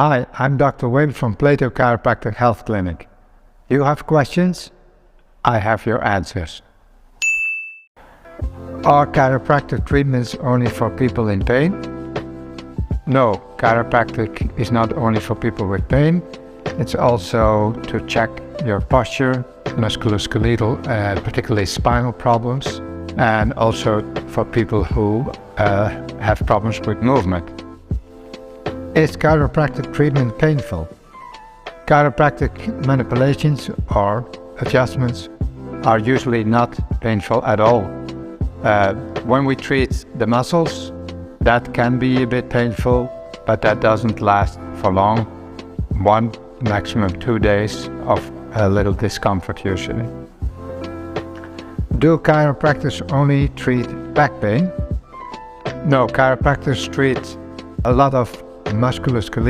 Hi, I'm Dr. Wim from Plato Chiropractic Health Clinic. You have questions? I have your answers. Are chiropractic treatments only for people in pain? No, chiropractic is not only for people with pain. It's also to check your posture, musculoskeletal, particularly spinal problems, and also for people who have problems with movement. Is chiropractic treatment painful? Chiropractic manipulations or adjustments are usually not painful at all. When we treat the muscles, that can be a bit painful, but that doesn't last for long. 1, maximum 2 days of a little discomfort usually. Do chiropractors only treat back pain? No, chiropractors treat a lot of musculoskeletal